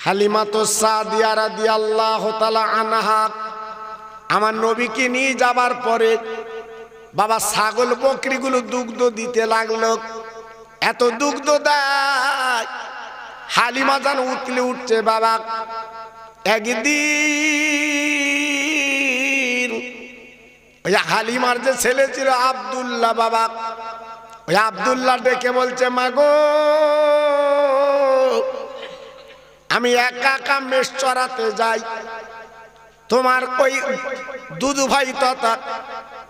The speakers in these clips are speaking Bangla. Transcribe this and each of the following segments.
হালিমাতুস সাদিয়া রাদিয়াল্লাহু তাআলা আনহা আমার নবীকে নিয়ে যাবার পরে বাবা ছাগল বকরিগুলো দুগ্ধ দিতে লাগলো। এত দুগ্ধ দেয় হালিমা জান উতলে উঠছে বাবা। একদিন ওই হালিমার যে ছেলে ছিল আব্দুল্লাহ বাবা, ওই আব্দুল্লাহ ডেকে বলছে, মাগো আমি একা একা মেষ চড়াতে যাই, তোমার ওই দুদু ভাই তথা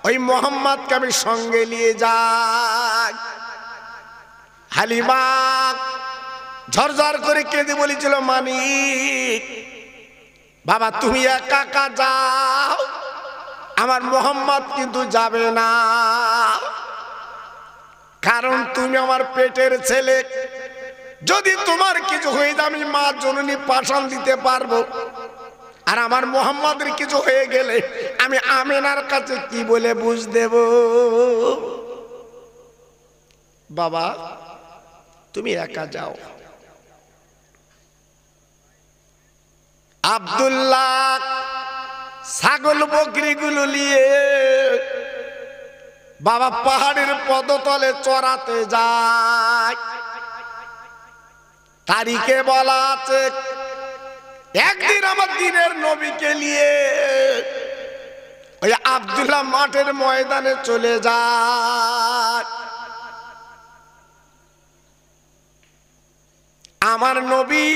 ওই মোহাম্মদকে আমি সঙ্গে নিয়ে যাই। হালিমা ঝরঝর করে কেঁদে বলেছিল, মানিক বাবা তুমি একা একা যাও, আমার মোহাম্মদ কিন্তু যাবে না, কারণ তুমি আমার পেটের ছেলে, যদি তোমার কিছু হয়ে যায় আমি মা জননী পাশান দিতে পারবো, আর আমার মোহাম্মদের কিছু হয়ে গেলে আমি আমেনার কাছে কি বলে বুঝ দেব। বাবা তুমি একা যাও। আব্দুল্লাহ ছাগল বকরিগুলো নিয়ে বাবা পাহাড়ের পদতলে চড়াতে যায়। তারিখে বলা আছে একদিন আমার দিনের নবীকে নিয়ে ওই আব্দুল্লাহ মাঠের ময়দানে চলে যায়। আমার নবী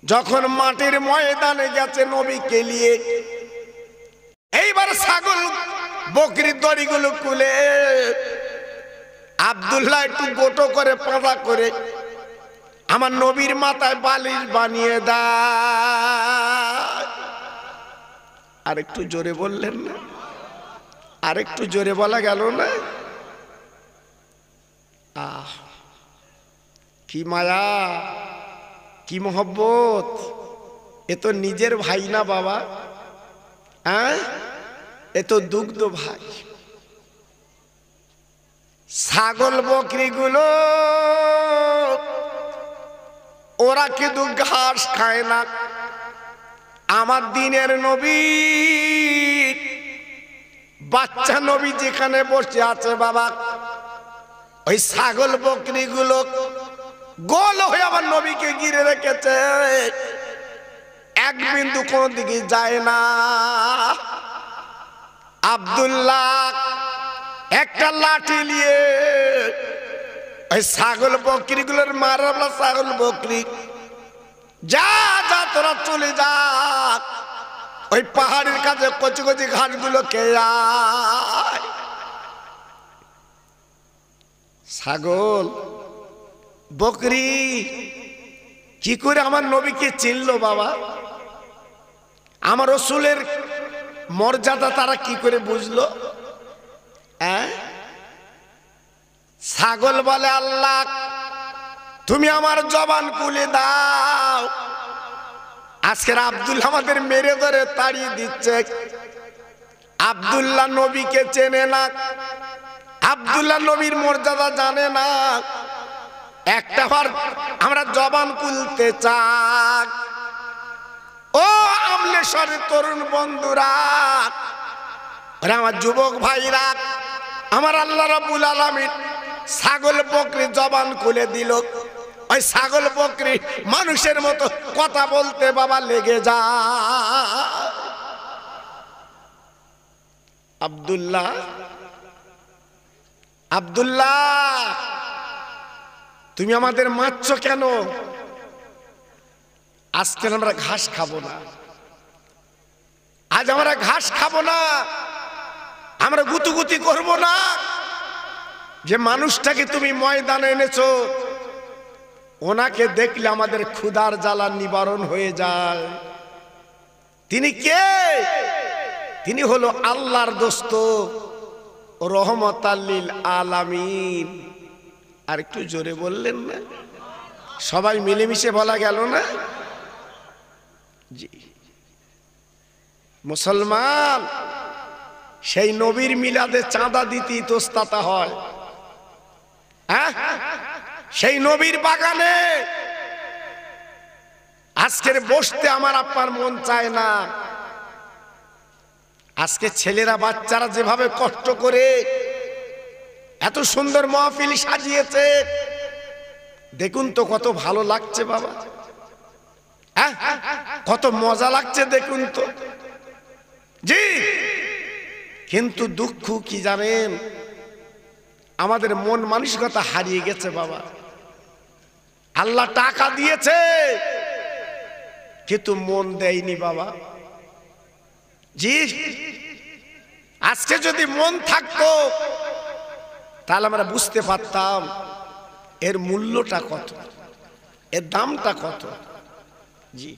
যখন মাটির ময়দানে গেছে নবীকে নিয়ে, এইবার ছাগল বকরির দড়িগুলো খুলে আব্দুল্লাহ একটু গোটো করে পাতা করে আমার নবীর মাথায় বালিশ বানিয়ে দেয়। আর একটু জোরে বললেন না? আর একটু জোরে বলা গেল না? আহ কি মায়া, কি মোহব্বত! এ তো নিজের ভাই না বাবা, হ্যাঁ এ তো দুগ্ধ ভাই। ছাগল বকরিগুলো ওরা কিন্তু ঘাস খায় না। আমার দিনের নবী বাচ্চা নবী যেখানে বসে আছে বাবা, ওই ছাগল বকরিগুলো গোল হয়ে আমার নবীকে ঘিরে রেখেছে, এক বিন্দু কোন দিকে যায় না। আব্দুল্লাহ একটা লাঠি নিয়ে ওই ছাগল বকরিগুলোর মারলা, ছাগল বকরি যা যা তোরা চলে যা, ওই পাহাড়ের কাছে কচি কচি ঘাসগুলো খেয়ে আয়। ছাগল বকরি কি করে আমার নবীকে চিনলো বাবা? আমার রাসূলের মর্যাদা তারা কি করে বুঝলো? ছাগল বলে, আল্লাহ তুমি আমার জবান খুলে দাও। আজকের আব্দুল্লাহ আমাদের মেরে ধরে তাড়িয়ে দিচ্ছে। আব্দুল্লাহ নবীকে চেনে না, আব্দুল্লাহ নবীর মর্যাদা জানে না। একটা বার আমরা জবান খুলতে চাই। ও আমলেশ্বরের তরুণ বন্ধুরা, আমার যুবক ভাইরা, আমার আল্লাহ রাব্বুল আলামিন ছাগল বকরি জবান খুলে দিল। ওই ছাগল বকরি মানুষের মতো কথা বলতে বাবা লেগে যায়। আব্দুল্লাহ, আব্দুল্লাহ তুমি আমাদের মারছো কেন? আজকে আমরা ঘাস খাবো না, আজ আমরা ঘাস খাবো না, আমরা গুতুগুতি করব না। যে মানুষটাকে তুমি ময়দানে এনেছো, ওনাকে দেখলে আমাদের ক্ষুধার জ্বালা নিবারণ হয়ে যায়। তিনি কে? তিনি হলো আল্লাহর দোস্ত, রহমতাল লিল আলামিন। আর একটু জোরে বললেন না? সবাই মিলেমিশে বলা গেল না? জি। মুসলমান সেই নবীর মিলাদে চাঁদা দিতে ইতস্ততা হয়। হ্যাঁ, সেই নবীর বাগানে আজকের বসতে আমার আপনার মন চায় না। আজকে ছেলেরা বাচ্চারা যেভাবে কষ্ট করে এত সুন্দর মাহফিল সাজিয়েছে, দেখুন তো কত ভালো লাগছে বাবা, হ্যাঁ কত মজা লাগছে দেখুন তো। জি, কিন্তু দুঃখ কি জানেন, আমাদের মন মানসিকতা হারিয়ে গেছে বাবা। আল্লাহ টাকা দিয়েছে কিন্তু মন দেয়নি বাবা। জি, আজকে যদি মন থাকতো তাহলে আমরা বুঝতে পারতাম এর মূল্যটা কত, এর দামটা কত। জি,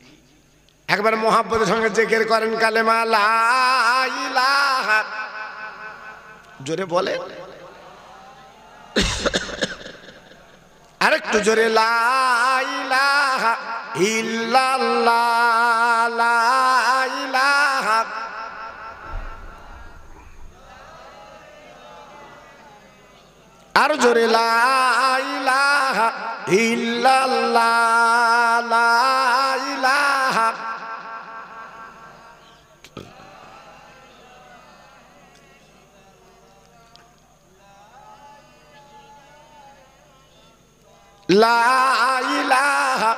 একবার মোহাব্বতের সঙ্গে জিকির করেন কালেমা লা ইলাহা, জোরে বলে, আরেকটু জোরে, লা ইলাহা ইল্লাল্লাহ, লা ইলাহা। আর জোরে, লা ইলাহা ইল্লাল্লাহ, লা ইলাহা। লা ইলাহা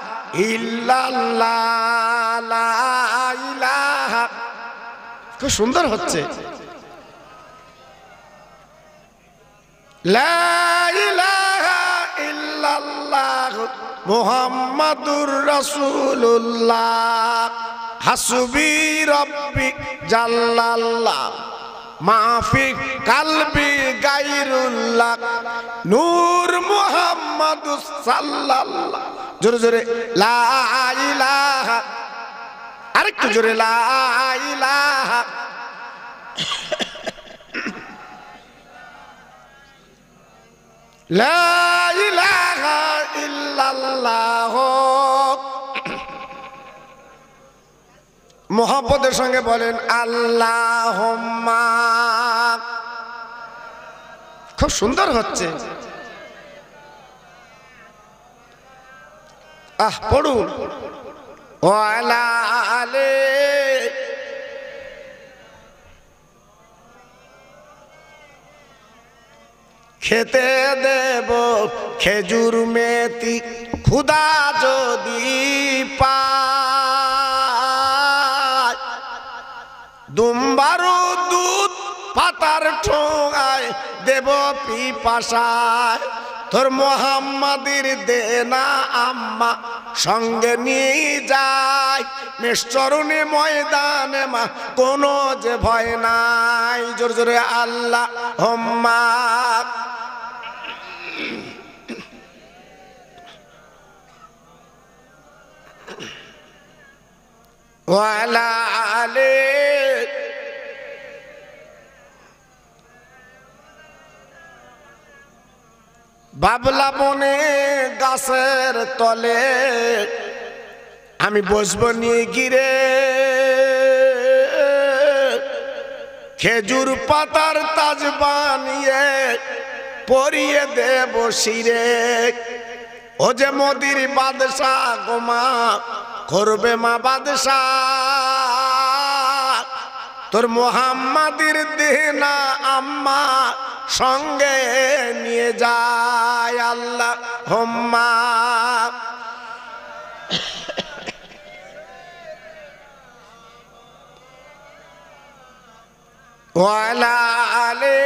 ইল্লাল্লাহ, লা ইলাহা। খুব সুন্দর হচ্ছে। লা ইলাহা ইল্লাল্লাহ মুহাম্মাদুর রাসূলুল্লাহ, হাসবি রাব্বি জাল্লাল্লাহ, মাফি কালবি গায়রুল্লাহ, নূর মুহাম্মাদুস সাল্লাল্লাহ। জোরে জোরে, লা ইলাহা, আরেকটু জোরে, লা ইলাহা। লা ইলাহা ইল্লাল্লাহ। মুহাব্বতের সঙ্গে বলেন আল্লাহুম্মা। খুব সুন্দর হচ্ছে। পড়ুন, ওয়ালা আলে। খেতে দেব খেজুর মেথি খুদা যদি পায়, দুম্বারু দুধ পাতার ঠোঙায় দেব পিপাসায়। তোর মোহাম্মদের দেনা আম্মা সঙ্গে নিয়ে যায়, নিশ্চরণে ময়দানে মা কোনো যে ভয় নাই। জোরে জোরে আল্লাহুম্মা। ওয়ালা আলে। বাবলা বনে গাছের তলে আমি বসবো নিয়ে গিরে, খেজুর পাতার তাজ বানিয়ে পরিয়ে দেব শিরে। ও যে মোদির বাদশাহ গোমা করবে মা বাদশাহ, তোর মোহাম্মদের দেনা আম্মা সঙ্গে নিয়ে যায়। আল্লাহুম্মা। ওয়ালা আলে।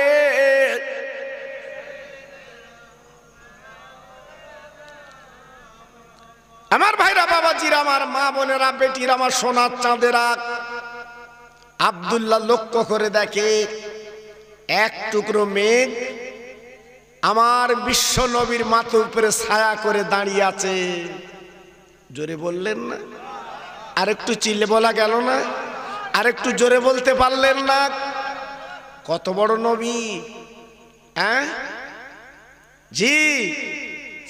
আমার ভাইরা, বাবাজিরা, আমার মা বোনেরা, বেটিরা, আমার সোনার চাঁদেরা, আব্দুল্লাহ লক্ষ্য করে দেখে এক টুকরো মেঘ আমার বিশ্ব নবীর মাথার উপরে ছায়া করে দাঁড়িয়ে আছে। জোরে বললেন না? আরেকটু চিল্লে বলা গেল না? আরেকটু জোরে বলতে পারলেন না? কত বড় নবী, হ্যাঁ? জি,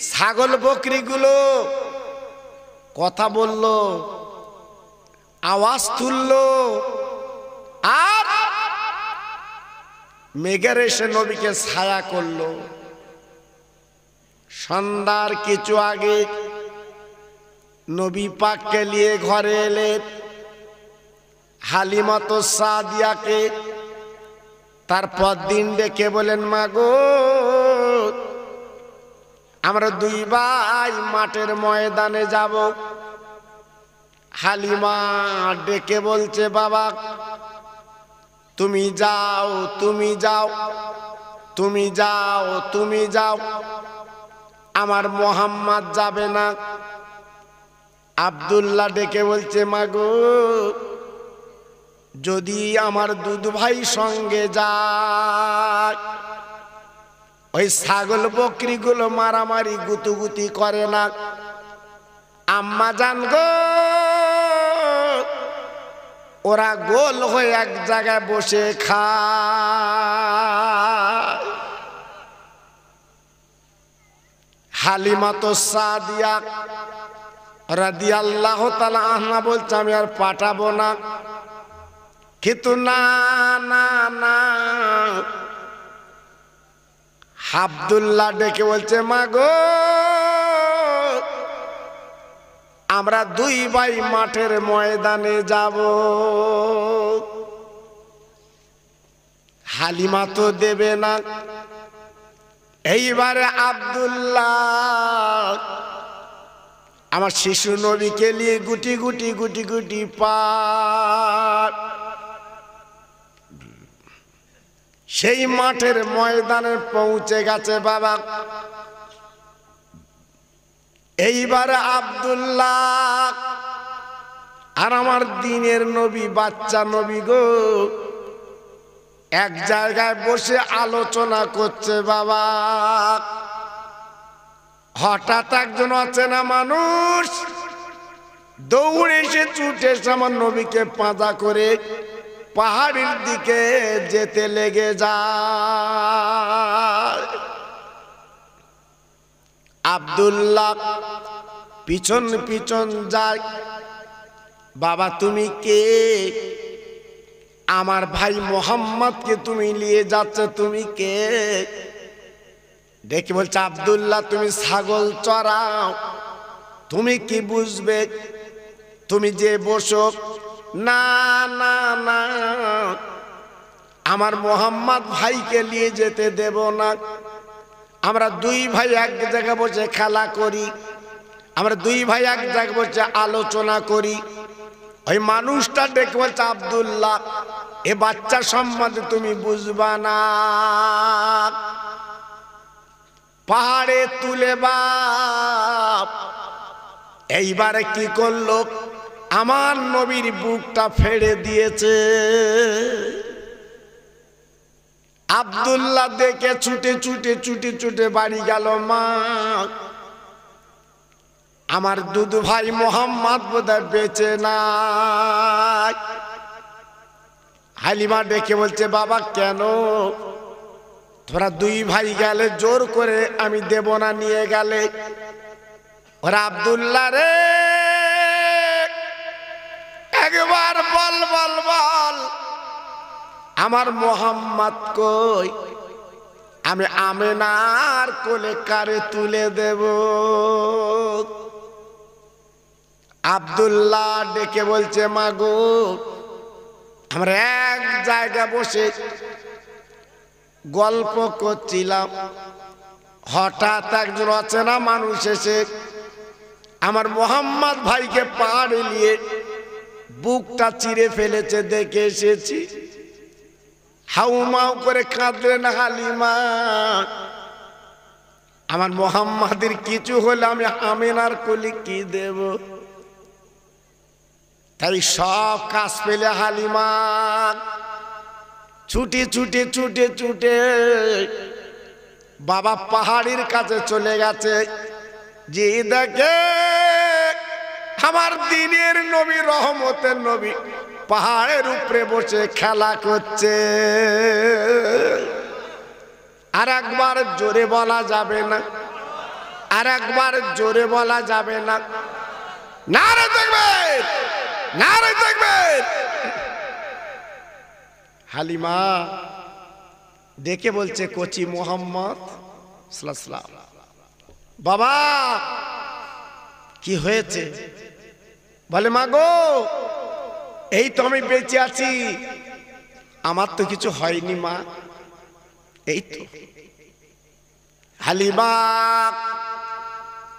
ছাগল বকরিগুলো কথা বলল, আওয়াজ তুলল, আর মেঘের এসে নবীকে ছায়া করলো। সন্ধ্যার কিছু আগে নবী পাককে নিয়ে ঘরে এলেন। হালিমা তো সাদিয়াকে তারপর দিন ডেকে বলেন, মাগো আমরা দুই ভাই মাঠের ময়দানে যাব। হালিমা ডেকে বলছে, বাবা তুমি যাও, তুমি যাও, তুমি যাও, তুমি যাও, আমার মোহাম্মদ যাবে না। আব্দুল্লাহ ডেকে বলছে, মাগো যদি আমার দুধ ভাই সঙ্গে যায়, ওই ছাগল বকরিগুলো মারামারি গুতুগুতি করে না। আম্মা জান গো, ওরা গোল হয়ে এক জায়গায় বসে খায়। হালিমা তো সাদিয়া রাদিয়াল্লাহু তাআলা আনহা বলছে, আমি আর পাঠাবো না। কিন্তু না না না, আব্দুল্লাহ ডেকে বলছে, মাগো আমরা দুই ভাই মাঠের ময়দানে যাব। হালিমা তো দেবে না। এইবারে আব্দুল্লাহ আমার শিশু নবীকে নিয়ে গুটি গুটি গুটি গুটি পার সেই মাঠের ময়দানে পৌঁছে গেছে। বাবা এইবারে আব্দুল্লাহ আর আমার দিনের নবী, বাচ্চা নবী গো, এক জায়গায় বসে আলোচনা করছে। বাবা হঠাৎ একজন অচেনা মানুষ দৌড়ে এসে ছুটে এসে আমার নবীকে পাঁজা করে পাহাড়ের দিকে যেতে লেগে যায়। আব্দুল্লাহ পিছন পিছন যায়। বাবা তুমি কে? আমার ভাই মোহাম্মদকে তুমি নিয়ে যাচ্ছ, তুমি কে? দেখি বলছে, আব্দুল্লাহ তুমি ছাগল চড়াও, তুমি কি বুঝবে, তুমি যে বসো। না না না, আমার মোহাম্মদ ভাইকে নিয়ে যেতে দেব না। আমরা দুই ভাই এক জায়গায় বসে খেলা করি, আমরা দুই ভাই এক জায়গায় বসে আলোচনা করি। ওই মানুষটা ডেকে বলছে, আব্দুল্লাহ এ বাচ্চা সম্বন্ধে তুমি বুঝবা না। পাহাড়ে তুলে বাপ এইবারে কি করলো, আমার নবীর বুকটা ফেড়ে দিয়েছে। আব্দুল্লাহ দেখে ছুটে ছুটে ছুটে ছুটে বাড়ি গেল। মা আমার দুধ ভাই মোহাম্মদ বোধহয় বেঁচে নাই। হালিমা ডেকে বলছে, বাবা কেন? তোরা দুই ভাই গেলে জোর করে আমি দেব না, নিয়ে গেলে। ওরা আব্দুল্লাহ রে একবার বল বল বল, আমার মোহাম্মদ কই? আমি আমেনার কোলে কারে তুলে দেব? আব্দুল্লাহ ডেকে বলছে, মাগো আমরা এক জায়গায় বসে গল্প করছিলাম, হঠাৎ একজন অচেনা মানুষ এসে আমার মোহাম্মদ ভাইকে পাহাড়ে নিয়ে বুকটা চিরে ফেলেছে, দেখে এসেছি। হাউমাউ করে কাঁদলেন হালিমা। আমার মোহাম্মদের কিছু হলে আমি আমেনার কোলে কি দেব? তাই সব কাজ পেলে হালিমা ছুটে ছুটে ছুটে ছুটে বাবা পাহাড়ের কাছে চলে গেছে। যে দেখে আমার দিনের নবী, রহমতের নবী পাহাড়ের উপরে বসে খেলা করছে। আর একবার জোরে বলা যাবে না, আর একবার জোরে বলা যাবে না। নারে তাকবীর, নারে তাকবীর। হালিমা ডেকে বলছে, কচি মোহাম্মদ সাল্লাল্লাহু আলাইহি ওয়াসাল্লাম বাবা কি হয়েছে? বলে মা গো, এই তো আমি বেঁচে আছি, আমার তো কিছু হয়নি মা। এই তো হালিমা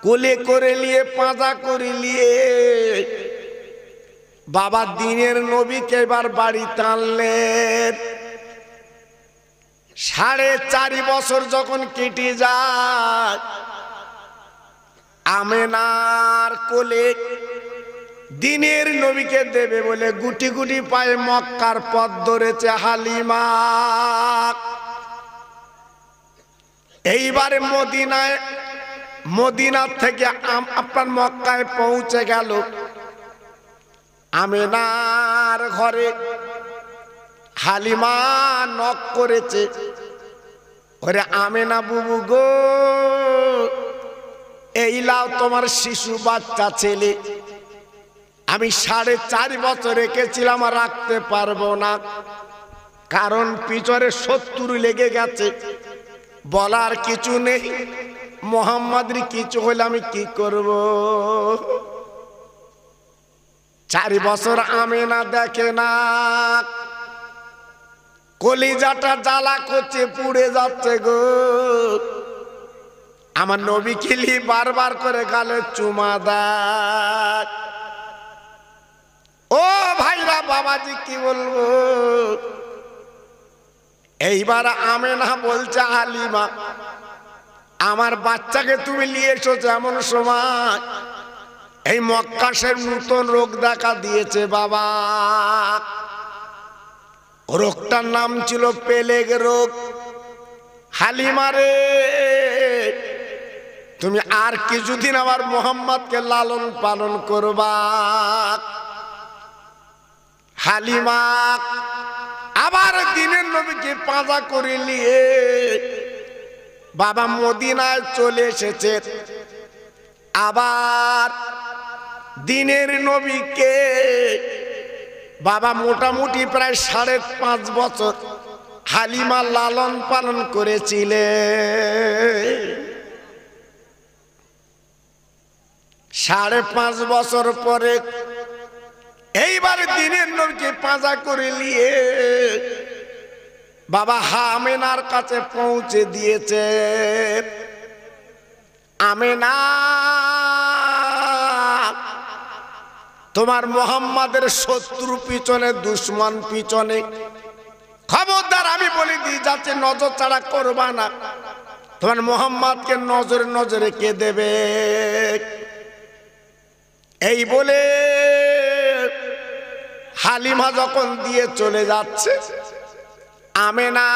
কোলে করে নিয়ে পাঁজা করে নিয়ে বাবা দিনের নবীকে এবার বাড়ি টানলেন। 4.5 বছর যখন কেটে যায়, আমেনার কোলে দিনের নবীকে দেবে বলে গুটি গুটি পায়ে মক্কার পথ ধরেছে হালিমা। এইবারে মদিনা থেকে আপনার মক্কায় পৌঁছে গেল। আমেনার ঘরে হালিমা নক করেছে, ওরে আমেনা বুবু গো, এই লাও তোমার শিশু বাচ্চা ছেলে। আমি 4.5 বছর রেখেছিলাম, আর রাখতে পারবো না, কারণ পিছনে শত্রু লেগে গেছে। বলার কিছু নেই, মোহাম্মদের কিছু হলে আমি কি করব? 4 বছর আমেনা দেখে না, কলিজাটা জ্বালা করছে, পুড়ে যাচ্ছে গো। আমার নবী কিলি বারবার করে গালে চুমা দেয়। ও ভাইরা, বাবাজি কি বলবো? এইবার আমেনা বলছে হালিমা, আমার বাচ্চাকে তুমি নিয়ে এসেছো এমন সময় এই মক্কাশের নতুন রোগ দেখা দিয়েছে বাবা। রোগটার নাম ছিল পেলেগ রোগ। হালিমা রে, তুমি আর কিছুদিন আমার মোহাম্মদকে লালন পালন করবা। হালিমা আবার দিনের নবীকে পাঁজা করে নিয়ে বাবা মদিনায় চলে এসেছে। আবার দিনের নবীকে বাবা মোটামুটি প্রায় 5.5 বছর হালিমা লালন পালন করেছিলেন। 5.5 বছর পরে এইবার দিনের নবীকে পাঁজা করে নিয়ে বাবা আমেনার কাছে পৌঁছে দিয়েছে। আমেনা, তোমার মোহাম্মদের শত্রু পিছনে, দুশ্মন পিছনে, খবরদার আমি বলে দিই যাচ্ছে নজর ছাড়া করবা না। তোমার মোহাম্মদকে নজরে নজরে কে দেবে? এই বলে হালিমা যখন দিয়ে চলে যাচ্ছে, আমেনা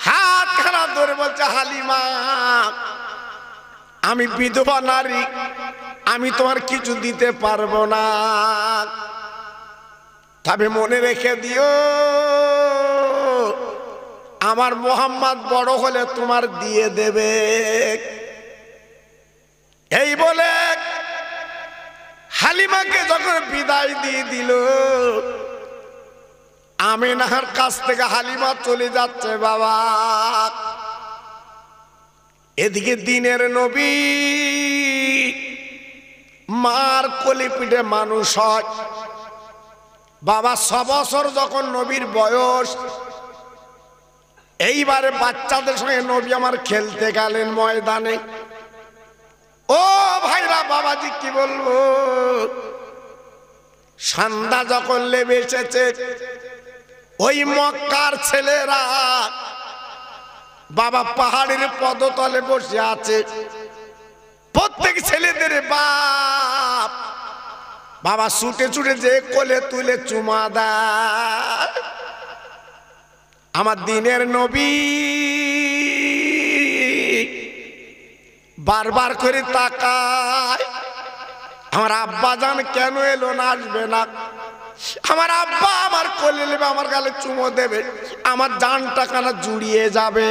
হাত খানা ধরে বলছে, হালিমা আমি বিধবা নারী, আমি তোমার কিছু দিতে পারবো না, তবে মনে রেখে দিও আমার মোহাম্মদ বড় হলে তোমার দিয়ে দেবে। এই বলে হালিমাকে যখন বিদায় দিয়ে দিল, আমেনার কাছ থেকে হালিমা চলে যাচ্ছে বাবা। এদিকে দিনের নবী মার কোলে পিঠে মানুষ হয় বাবা। 6 বছর যখন নবীর বয়স, এইবারে বাচ্চাদের সঙ্গে নবী আমার খেলতে গেলেন ময়দানে। ও ভাইরা, বাবাজি কি বলবো, সন্ধ্যা যখন লেবে এসেছে, ওই মক্কার ছেলেরা বাবা পাহাড়ের পদতলে বসে আছে। প্রত্যেক ছেলেদের বাপ বাবা ছুটে ছুটে যে কোলে তুলে চুমা দেয়। আমার দিনের নবী বারবার করে তাকায়, আমার আব্বা জান কেন এলো না, আসবে না? আমার আব্বা আমার কোলে নেবে, আমার গালে চুমো দেবে, আমার জানটা কানা জুড়িয়ে যাবে।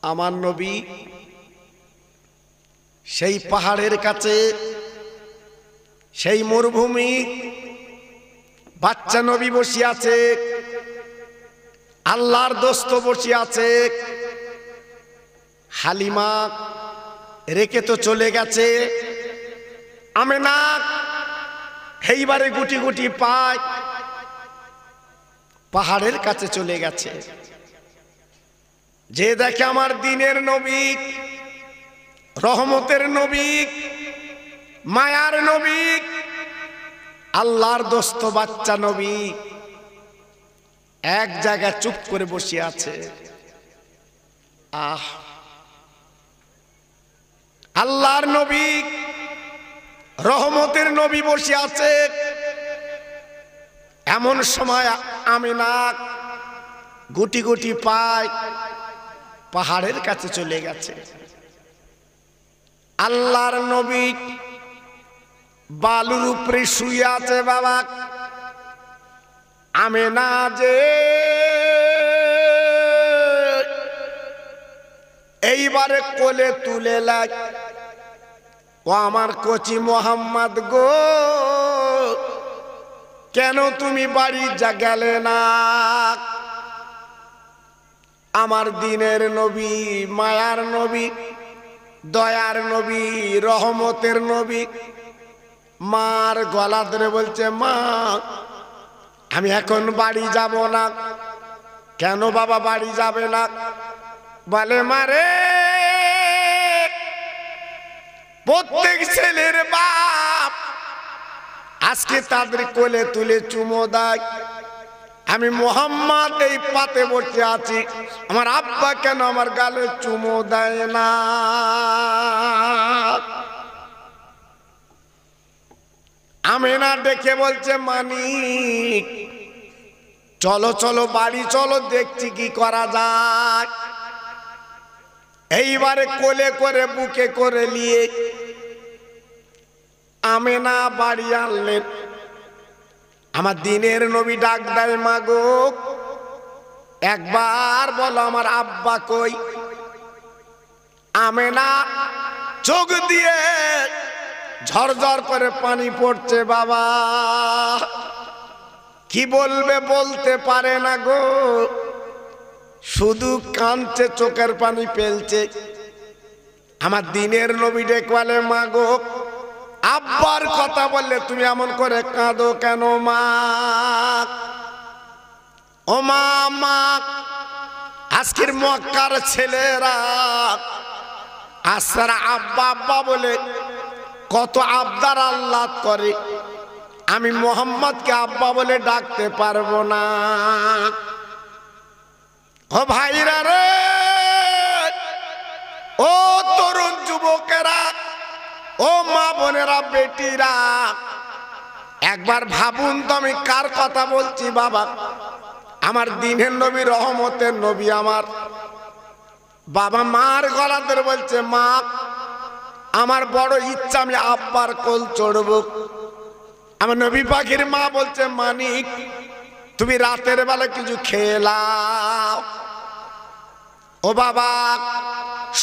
আমার নবী সেই পাহাড়ের কাছে, সেই মরুভূমি, বাচ্চা নবী বসে আছে। আল্লাহর দোস্ত বসে আছে, হালিমা রেখে তো চলে গেছে। আমেনা এইবারে গুটি গুটি পায় পাহাড়ের কাছে চলে গেছে। যে দেখে আমার দিনের নবী, রহমতের নবী, মায়ার নবী, আল্লাহর দোস্ত বাচ্চা নবী এক জায়গায় চুপ করে বসে আছে। আহ, আল্লাহর নবী, রহমতের নবী বসে আছে। এমন সময় আমিনা গুটি গুটি পায় পাহাড়ের কাছে চলে গেছে। আল্লাহর নবী বালুর উপরে শুয়ে আছে। বাবা আমিনা যে এইবারে কোলে তুলে লাগ, ও আমার কচি মোহাম্মদ গো, কেন তুমি বাড়ি যা গেলে না? আমার দিনের নবী, মায়ার নবী, দয়ার নবী, রহমতের নবী মার গলা ধরে বলছে, মা আমি এখন বাড়ি যাব না। কেন বাবা বাড়ি যাবে না? বলে মারে, প্রত্যেক ছেলের বাপ আজকে তাদের কোলে তুলে চুমো দেয়। আমি মোহাম্মদ এই পাতে বসে আছি, আমার আব্বা কেন আমার গালে চুমো দেয় না? আমিনা ডেকে বলছে, মানিক চলো চলো বাড়ি চলো, দেখছি কি করা যায়। এইবারে কোলে করে বুকে করে নিয়ে আমিনা বাড়ি আনলেন। আমার দিনের নবী ডাক দেয়, মাগো একবার বলো আমার আব্বা কই? আমিনা চোখ দিয়ে ঝরঝর করে পানি পড়ছে। বাবা কি বলবে বলতে পারে না গো, শুধু কাঁদছে, চোখের পানি ফেলছে। আমার দিনের নবী ডেকে বলে, মাগো আব্বার কথা বললে তুমি এমন করে কাঁদো কেন মা? ও মা, মা আজকের মক্কার ছেলেরা আসারা আব্বা আব্বা বলে কত আবদার আল্লাহ করে, আমি মোহাম্মদকে আব্বা বলে ডাকতে পারবো না। ও ভাইরা রে, ও তরুণ যুবকেরা, ও মা বোনেরা, বেটিরা, একবার ভাবুন তো আমি কার কথা বলছি। বাবা আমার দিনের নবী, রহমতের নবী আমার বাবা মার গলা ধরে বলছে, মা আমার বড় ইচ্ছা আমি আব্বার কোল চড়ব। আমার নবী পাখির মা বলছে, মানিক তুমি রাতের বেলা কিছু খেলাও। ও বাবা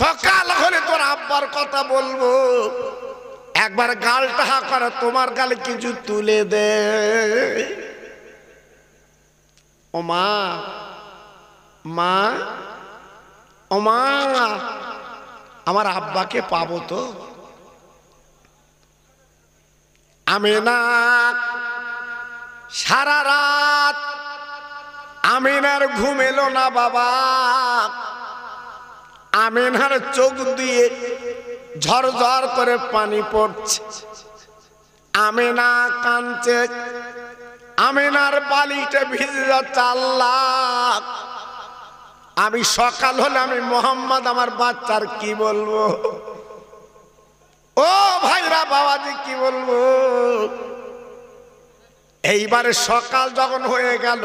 সকাল হলে তোর আব্বার কথা বলবো, একবার গালটা হা করে তোমার গালে কিছু তুলে দে। ও মা, মা, ও মা আমার আব্বাকে পাবো তো? আমিনা সারা রাত আমিনার ঘুম এলো না। বাবা আমিনার চোখ দিয়ে ঝরঝর করে পানি পড়ছে। আমিনা কাঁদছে, আমিনার বালিতে ভিজে যাচ্ছে। আল্লাহ আমি সকাল হলে আমি মোহাম্মদ আমার বাচ্চার কি বলবো? ও ভাইরা বাবাজি কি বলবো? এইবারে সকাল যখন হয়ে গেল,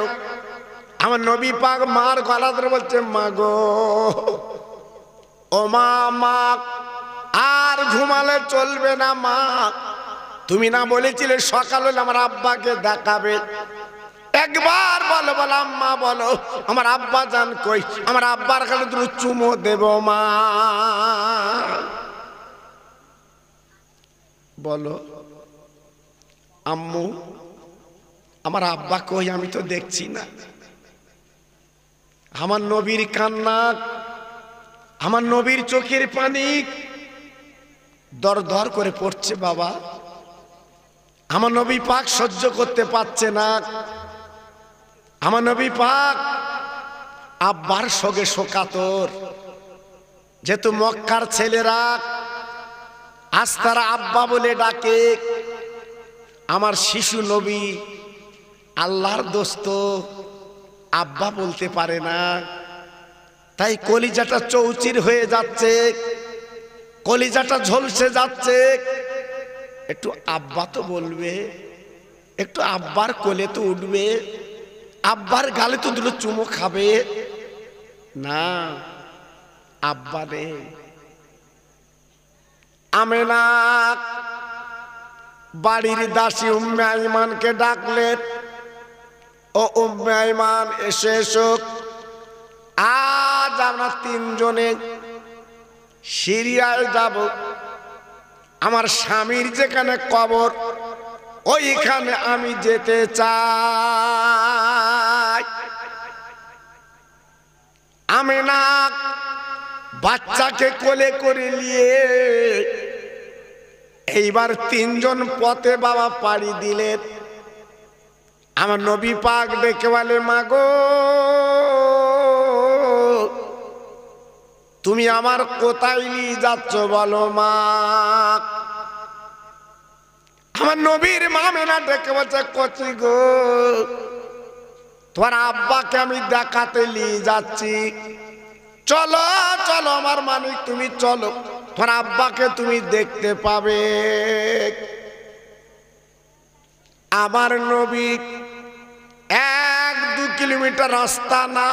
আমার নবী পাক মার গলা ধরে বলছে, মা গো, ও মা, মা আর ঘুমালে চলবে না। মা তুমি না বলেছিলে সকাল হলে আমার আব্বাকে দেখাবে? একবার বলো, বলো আম্মা বলো আমার আব্বা জান কই? আমার আব্বার কাছে তুমি চুমো দেব মা, বলো আম্মু আমার আব্বা কই? আমি তো দেখছি না। আমার নবীর কান্না, আমার নবীর চোখের পানি দর দর করে পড়ছে বাবা। আমার নবী পাক সহ্য করতে পারছে না। আমার নবী পাক আব্বার সঙ্গে শোকাতর, যেহেতু মক্কার ছেলেরা আজ তারা আব্বা বলে ডাকে। আমার শিশু নবী আল্লাহর দোস্ত আব্বা বলতে পারে না, তাই কলিজাটা চৌচির হয়ে যাচ্ছে, কলিজাটা ঝলসে যাচ্ছে। একটু আব্বা তো বলবে, একটু আব্বার কোলে তো উঠবে, আব্বার গালে তো দুটো চুমো খাবে না, আব্বা নেই। আমেনা বাড়ির দাসী উম্মে আইমানকে ডাকলেন, ও উম্মে আইমান এসো এসো, আজ আমরা তিনজনে সিরিয়ায় যাব। আমার স্বামীর যেখানে কবর ওইখানে আমি যেতে চাই। আমেনা বাচ্চাকে কোলে করে নিয়ে এইবার তিনজন পথে বাবা পাড়ি দিলেন। আমার নবী পাক ডেকে বলে, মাগো তুমি আমার কোথায় নিয়ে যাচ্ছ বলো মা। আমার নবীর মা আমেনা ডেকে বলছে, কচি গো তোমার আব্বাকে আমি দেখাতে নিয়ে যাচ্ছি, চলো চলো আমার মানিক তুমি চলো, তোমার আব্বাকে তুমি দেখতে পাবে। আমার নবী 1-2 কিলোমিটার রাস্তা না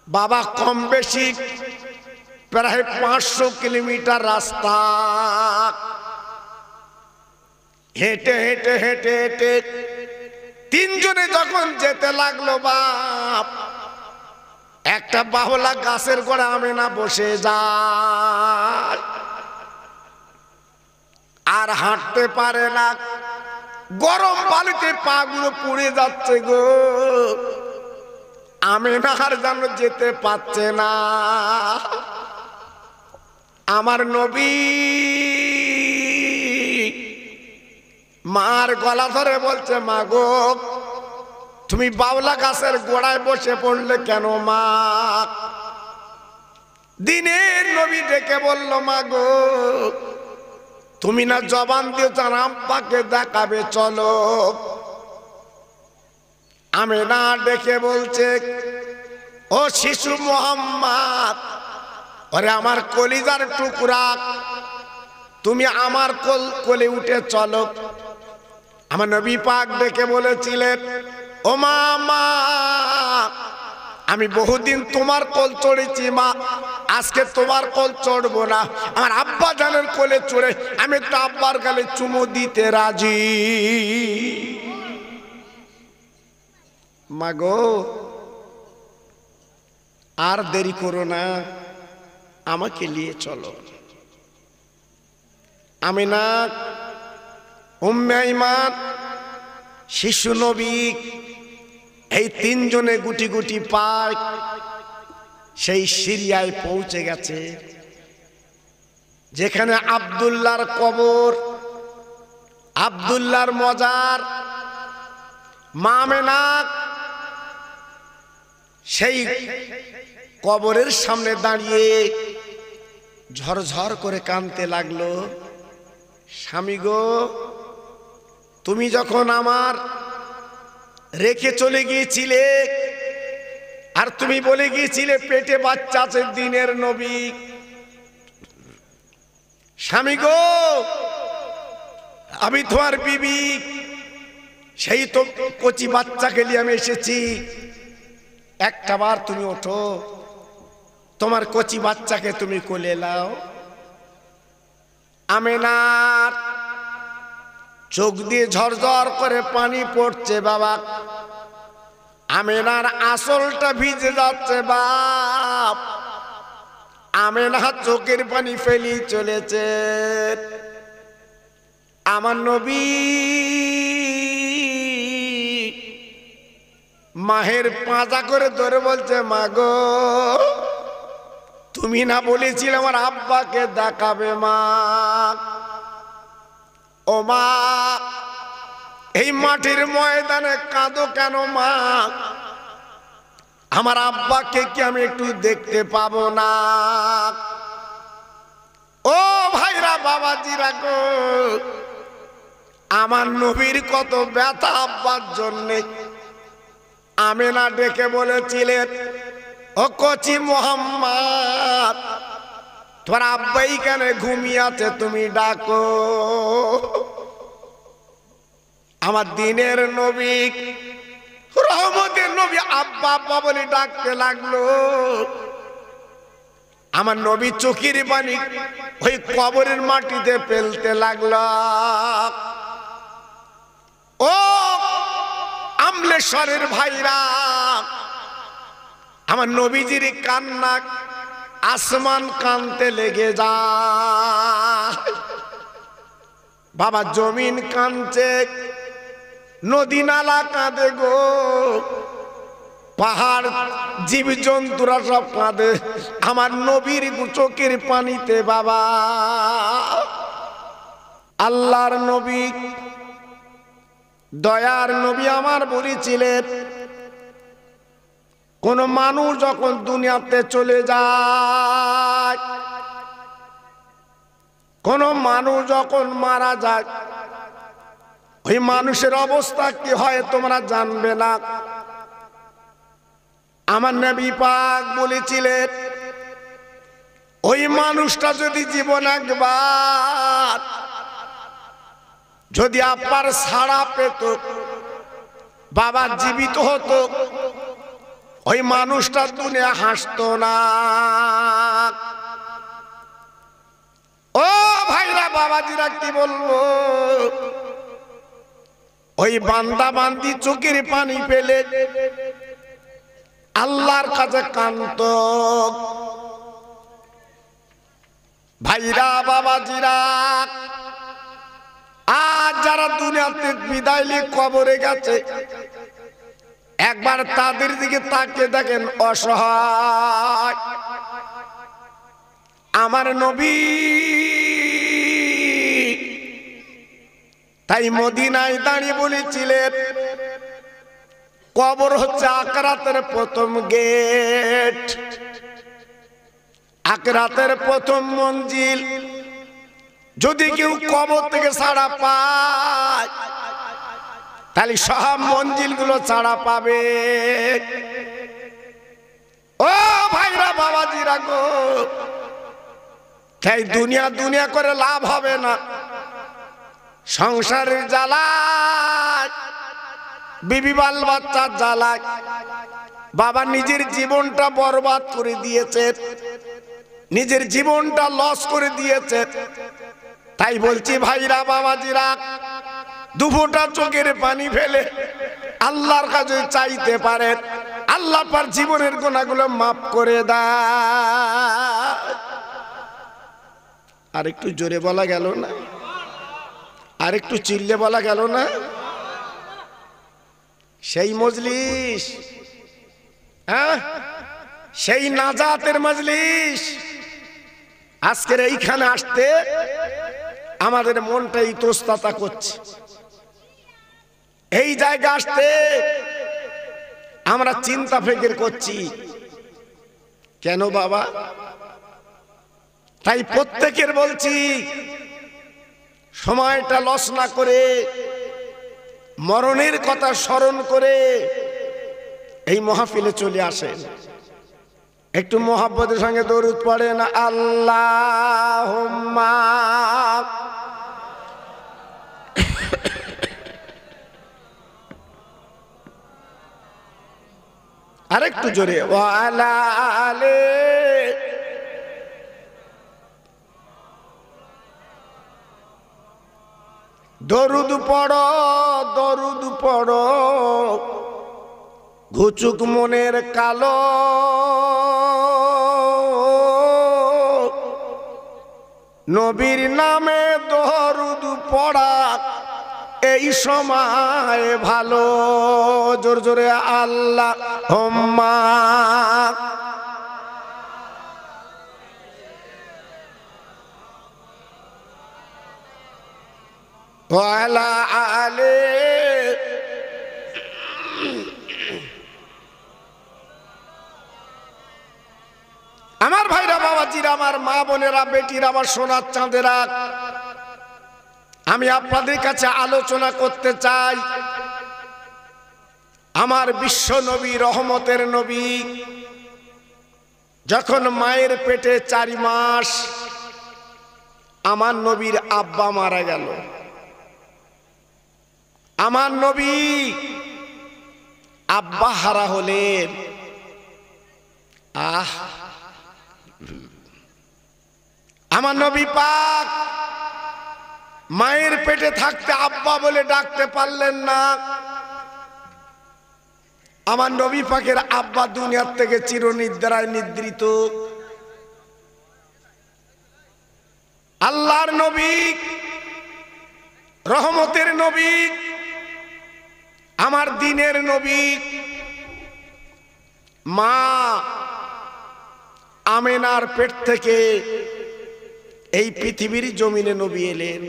বাবা, কম বেশি প্রায় 500 কিলোমিটার রাস্তা হেঁটে হেঁটে হেঁটে হেঁটে তিনজনে যখন যেতে লাগলো বাপ, একটা বাবলা গাছের গোড়া আমেনা বসে যায়, আর হাঁটতে পারে না, গরম বালিতে পা গুলো পুড়ে যাচ্ছে গো। আমেনা আর যেন যেতে পারছে না। আমার নবী মার গলা ধরে বলছে, মা গো তুমি বাউলা গাছের গোড়ায় বসে পড়লে কেন মা? দিনের নবী ডেকে বলল, মা গো তুমি না জবান দিয়েছ আব্বাকে দেখাবে, চলো। আমেনা ডেকে বলছে, ও শিশু মোহাম্মদ, ওরে আমার কলিজার টুকরা, তুমি আমার কোলে উঠে চলো। আমার নবী পাক ডেকে বলেছিলেন, ও মা, আমি বহুদিন তোমার কোল চড়েছি মা, আজকে তোমার কোল চড়বো না, আমার আব্বা জানের কোলে চড়ে আমি একটু আব্বার গালে চুমু দিতে রাজি। মাগো আর দেরি করো না, আমাকে নিয়ে চলো। আমেনা, উম্মে আইমান, শিশু নবী, এই তিনজনে গুটি গুটি পায় সেই সিরিয়ায় পৌঁছে গেছে, যেখানে আব্দুল্লাহর কবর, আব্দুল্লাহর মজার। মা আমেনা সেই কবরের সামনে দাঁড়িয়ে ঝরঝর করে কাঁদতে লাগলো, স্বামী গো তুমি যখন আমার রেখে চলে গিয়েছিলে, আর তুমি বলে গিয়েছিলে পেটে বাচ্চা আছে, দিনের নবী, স্বামী গো আমি তোমার বিবি, সেই তো কচি বাচ্চাকে নিয়ে আমি এসেছি, একটা বার তুমি ওঠো, তোমার কচি বাচ্চাকে তুমি কোলে নাও। আমেনার চোখ দিয়ে ঝরঝর করে পানি পড়ছে বাবা, আমেনার আসলটা ভিজে যাচ্ছে বাপ, আমেনা চোখের পানি ফেলি চলেছে। আমার নবী মায়ের পাঁজা করে ধরে বলছে, মা গো, তুমি না বলেছিলে আমার আব্বাকে দেখাবে মা? ও মা, এই মাটির ময়দানে কাঁদো কেন মা? আমার আব্বাকে কি আমি একটু দেখতে পাবো না? ও ভাইরা, বাবাজিরা গো, আমার নবীর কত ব্যথা আব্বার জন্যে। আমেনা ডেকে বলেছিলেন, ও কচি মোহাম্মদ, তোমার আব্বাই কেন ঘুমিয়ে আছে, তুমি ডাকো। আমার দিনের নবী, রহমতের নবী আব্বা আব্বা বলে ডাকতে লাগলো। আমার নবী চোখের পানি ওই কবরের মাটিতে ফেলতে লাগলো। ও আমলেশ্বরের ভাইরা, আমার নবীজির কান্না আসমান কানতে লেগে যায়। বাবা, জমিন কাঁদছে, নদী নালা কাঁদে গো, পাহাড় জীবজন্তুরা সব কাঁদে আমার নবীর চোখের পানিতে। বাবা, আল্লাহর নবী, দয়ার নবী আমার বলেছিলেন, কোন মানুষ যখন দুনিয়াতে চলে যায়, কোন মানুষ যখন মারা যায়, ওই মানুষের অবস্থা কি হয় তোমরা জানবে না। আমার নবী পাক বলেছিলেন, ওই মানুষটা যদি জীবন একবার যদি আব্বার ছাড়া পেত, বাবা জীবিত হতো, ওই মানুষটা দুনিয়া হাসতো না। ও ভাইরা, বাবাজিরা, কি বলবো, ওই বান্দা বান্দি চোখের পানি পেলে আল্লাহর কাছে কান্ত। ভাইরা, বাবাজিরা, আজ যারা দুনিয়াতে বিদায় নিয়ে কবরে গেছে, একবার তাদের দিকে তাকিয়ে দেখেন, অসহায়। আমার নবী তাই মদিনায় দাঁড়িয়ে বলেছিলেন, কবর হচ্ছে আখিরাতের প্রথম গেট, আখিরাতের প্রথম মঞ্জিল। যদি কেউ কবর থেকে ছাড়া পায়, তাহলে সব মঞ্জিল গুলো ছাড়া পাবে। ও ভাইরা, বাবাজিরা গো, তাই দুনিয়া দুনিয়া করে লাভ হবে না। সংসারের জ্বালায়, বিবি বাল বাচ্চার জ্বালায় বাবা নিজের জীবনটা বরবাদ করে দিয়েছে, নিজের জীবনটা লস করে দিয়েছে। তাই বলছি ভাইরা, বাবাজিরা, দুফোঁটা চোখের পানি ফেলে আল্লাহর কাছে চাইতে পারেন, আল্লাহ পার জীবনের গুনাহগুলো মাফ করে দেয়। আর একটু জোরে বলা গেল না? আর একটু চিল্লে বলা গেল না? সেই মজলিস, হ্যাঁ, সেই নাজাতের মজলিস। আজকের এইখানে আসতে আমাদের মনটা ইতস্ততা করছে। এই জায়গা আসতে আমরা চিন্তা ফিকির করছি, কেন বাবা? তাই প্রত্যেকের বলছি, সময়টা লস না করে, মরণের কথা স্মরণ করে এই মাহফিলে চলে আসেন। একটু মোহাব্বতের সঙ্গে দরুদ পড়েন, আল্লাহুম্মা। আরেকটু জোরে, ওয়ালা আলে। দরুদ পড়ো, দরুদ পড়ো, ঘুচুক মনের কালো। নবীর নামে দরুদ পড়া এই সময় ভালো। জোর জোরে আল্লাহ হুম্মা ওয়ালা আলে। আমার ভাইরা, বাবাজিরা, আমার মা বোনেরা, বেটিরা, আমার সোনার চাঁদেরা, আমি আপনাদের কাছে আলোচনা করতে চাই আমার বিশ্ব নবী, রহমতের নবী যখন মায়ের পেটে 4 মাস আমার নবীর আব্বা মারা গেল। আমার নবী আব্বা হারা হলেন। আমার নবী পাক মায়ের পেটে থাকতে আব্বা বলে ডাকতে পারলেন না। আমার নবী পাকের আব্বা দুনিয়ার থেকে চিরনিদ্রায় নিদ্রিত। আল্লাহর নবী, রহমতের নবী, আমার দ্বীনের নবী মা আমেনার পেট থেকে এই পৃথিবীর জমিনে নবী এলেন।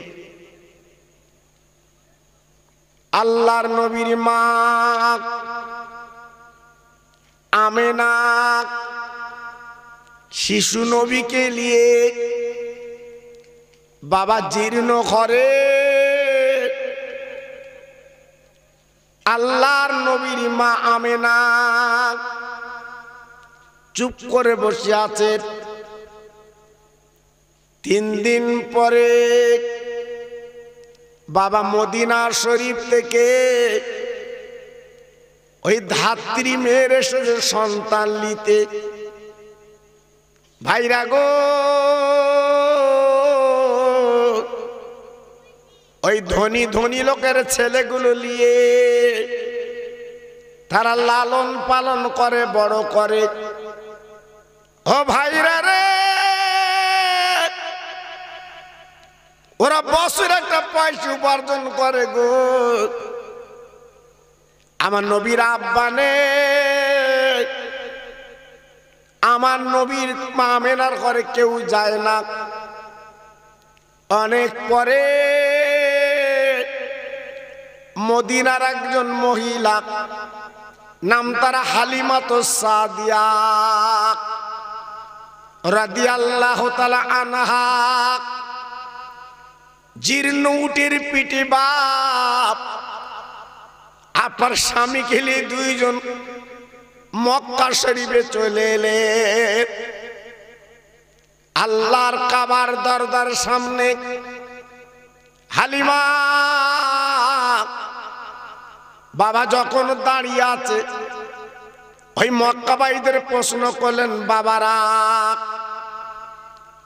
আল্লাহর নবীর মা আমেনা শিশু নবীকে নিয়ে বাবা জীর্ণ ঘরে আল্লাহর নবীর মা আমেনা চুপ করে বসে আছে। 3 দিন পরে বাবা মদিনা শরীফ থেকে ওই ধাত্রী মেয়ের এসেছে সন্তান নিতে। ভাইরা গো, ওই ধনী ধনী লোকের ছেলেগুলো নিয়ে তারা লালন পালন করে, বড় করে। ও ভাইরা রে, ওরা বছর একটা পয়সা উপার্জন করে গো। আমার নবীর আব্বা নেই, আমার নবীর মা আমেনার ঘরে কেউ যায় না। অনেক পরে মদিনার একজন মহিলা, নাম তারা হালিমাতুস সাদিয়া রাদিয়াল্লাহু তাআলা আনহা, জীর্ণ উটের পিঠে বাপ আপনার স্বামী খেলে 2 জন মক্কা শরীফে চলে এলেন। আল্লাহর কাবার দরজার সামনে হালিমা বাবা যখন দাঁড়িয়ে আছে, ওই মক্কাবাসীদের প্রশ্ন করলেন, বাবারা,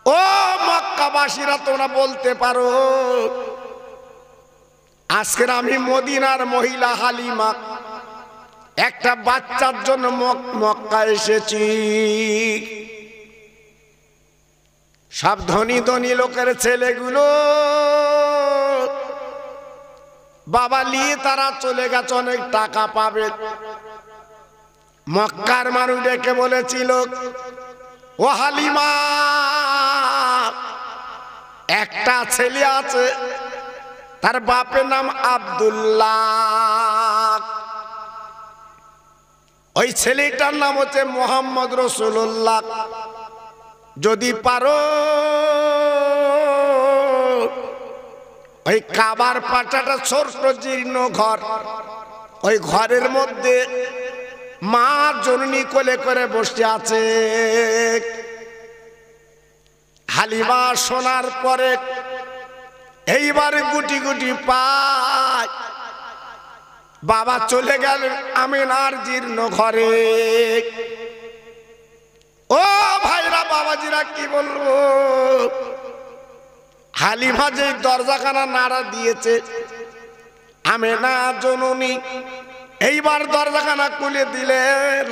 ও মক্কাবাসীরা, তোমরা বলতে পারো আজকের আমি মদিনার মহিলা হালিমা একটা বাচ্চার জন্য মক্কা এসেছি। সব ধনী ধনী লোকের ছেলেগুলো বাবা নিয়ে তারা চলে গেছে, অনেক টাকা পাবে। মক্কার মানুষ ডেকে বলেছিল, ও হালিমা, একটা ছেলে আছে, তার বাপের নাম আব্দুল্লাহ, ওই ছেলেটার নাম হচ্ছে মুহাম্মদ রাসূলুল্লাহ। যদি পারো ওই কাবার পাটাটা ছোট্ট জীর্ণ ঘর, ওই ঘরের মধ্যে মা জননী কোলে করে বসে আছে। হালিমা শোনার পরে এইবার গুটি গুটি পায় বাবা চলে গেলেন আমিনার জীর্ণ ঘরে। ও ভাইরা, বাবাজিরা, কি বলবো, হালিমা যে দরজাখানা নাড়া দিয়েছে, আমেনা জননী এইবার দরজাখানা খুলে দিলেন,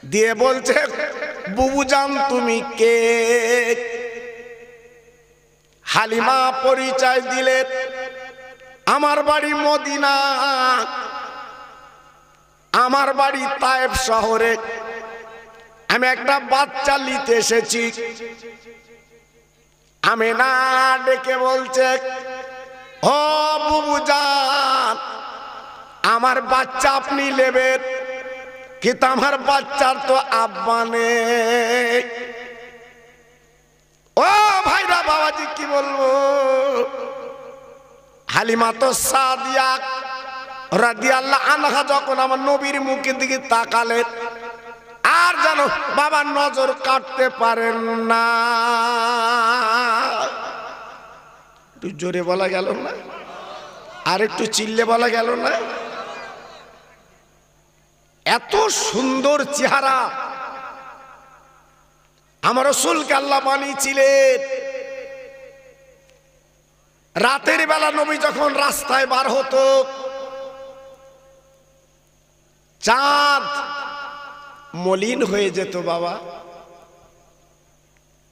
দিয়ে বলছে, বুবু জান তুমি কে? হালিমা পরিচয় দিলেন, আমার বাড়ি মদিনা, আমার বাড়ি তায়েফ শহরে। আমি একটা বাচ্চা নিতে এসেছি। আমেনা ডেকে বলছে, ও বুবুজান, আমার বাচ্চা আপনি নেবেন, কিন্তু আমার বাচ্চার তো আব্বা নেই। ও ভাইরা বাবাজি কি বলবো, হালিমা তো সাদিয়া রাদিয়াল্লাহু আনহা যখন আমার নবীর মুখের দিকে তাকালেন, আর যেন বাবার নজর কাটতে পারেন না। একটু জোরে বলা গেল না? আর একটু চিল্লে বলা গেল না? এত সুন্দর চেহারা আমার রাসূলকে আল্লাহ বানিয়েছিলেন। রাতের বেলা নবী যখন রাস্তায় বার হতো, চাঁদ মলিন হয়ে যেত বাবা।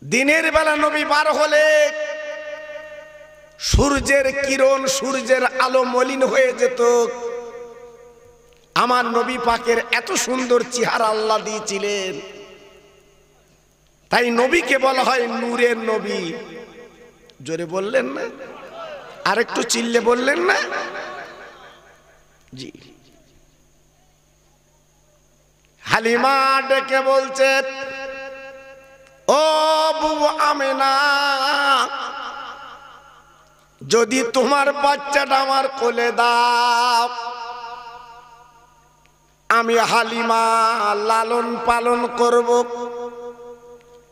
দিনের বেলা নবী বার হলে সূর্যের কিরণ, সূর্যের আলো মলিন হয়ে যেত। আমার নবী পাকের এত সুন্দর চেহারা আল্লাহ দিয়েছিলেন, তাই নবীকে বলা হয় নূরের নবী। জোরে বললেন না? আর একটু চিল্লে বললেন না? জি। হালিমা ডেকে বলছে, ও বুবু আমেনা, যদি তোমার বাচ্চাটা আমার কোলে দাও, আমি হালিমা লালন পালন করব,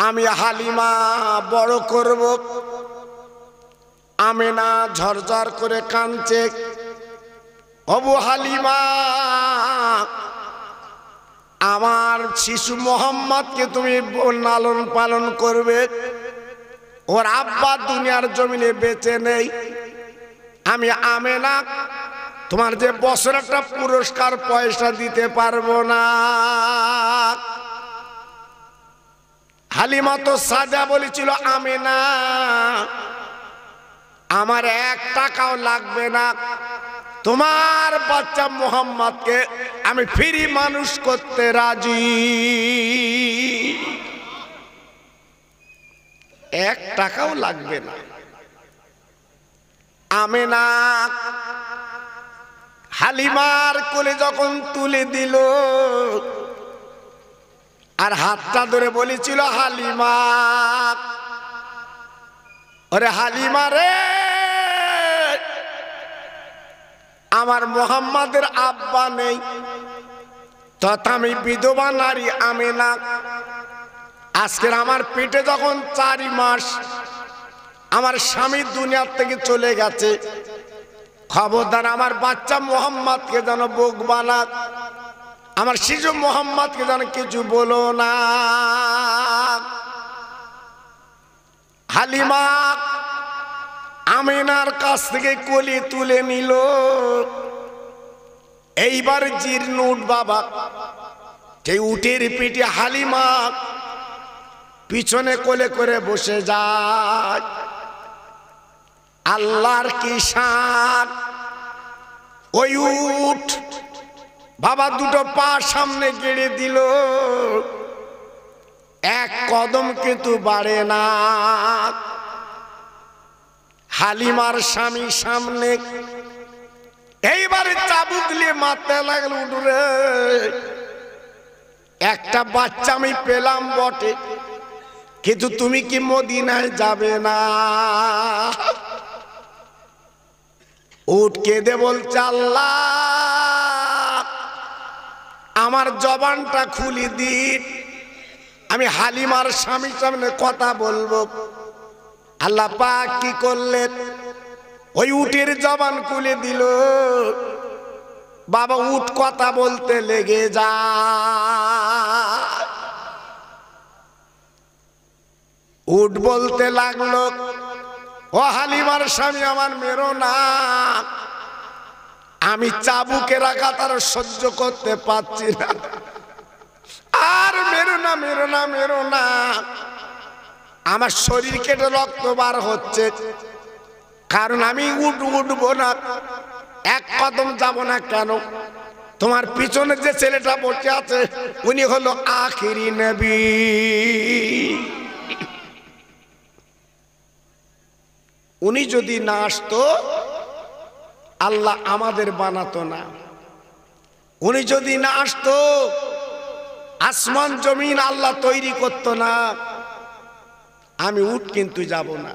আমি হালিমা বড় করব। আমেনা ঝরঝর করে কাঁদছে, ওগো হালিমা, আমার শিশু মোহাম্মদকে তুমি লালন পালন করবে, ওর আব্বা দুনিয়ার জমিনে বেঁচে নেই। আমি আমেনা তোমার যে বছর একটা পুরস্কার পয়সা দিতে পারবো না। হালিমা তো সাজা বলেছিল, আমেনা আমার 1 টাকাও লাগবে না, তোমার বাচ্চা মোহাম্মদকে আমি ফ্রি মানুষ করতে রাজি। 1 টাকাও লাগবে না। আমেনা হালিমার কোলে যখন তুলে দিল, আর হাতটা ধরে বলেছিল, হালিমা, ওরে হালিমা রে, আমার মোহাম্মদের আব্বা নেই, তথা আমি বিধবা নারী আমেনা। আজকের আমার পেটে যখন 4 মাস, আমার স্বামী দুনিয়ার থেকে চলে গেছে, খবরদার আমার বাচ্চা মোহাম্মদকে যেন বকবা না, আমার শিশু মোহাম্মদকে যেন কিছু বলো না। হালিমা আমিনার কাছ থেকে কোলে তুলে নিল। এইবার জীর্ণ উট বাবা, যে উটের পিঠে হালিমা পিছনে কোলে করে বসে যায়। আল্লাহর কি শান! ওই উট বাবা দুটো পা সামনে গেড়ে দিল, 1 কদম কিন্তু বাড়ে না। হালিমার স্বামী সামনে, এইবারে চাবুক দিয়ে মারতে লাগলো, উঠরে একটা বাচ্চা আমি পেলাম বটে, কিন্তু তুমি কি মদিনায় যাবে না? উঠ কেঁদে বলছে, আল্লাহ আমার জবানটা খুলি দিন, আমি হালিমার স্বামীর সামনে কথা বলবো। আল্লাহ পাক কি করলেন, ওই উটের জবান খুলে দিল। বাবা উট কথা বলতে লেগে যায়। উট বলতে লাগলো, ও হালিমার স্বামী আমার মেরো না, আমি চাবুকের আঘাত আর সহ্য করতে পারছি না, আর মেরো না, মেরো না, মেরো না। আমার শরীর কেটে রক্ত বার হচ্ছে, কারণ আমি উঠবো না, এক কদম যাব না। কেন? তোমার পিছনে যে ছেলেটা বসে আছে উনি হলো আখিরি নবী। উনি যদি না আসতো আল্লাহ আমাদের বানাতো না। উনি যদি না আসতো আসমান জমিন আল্লাহ তৈরি করতো না। আমি উঠ কিন্তু যাব না।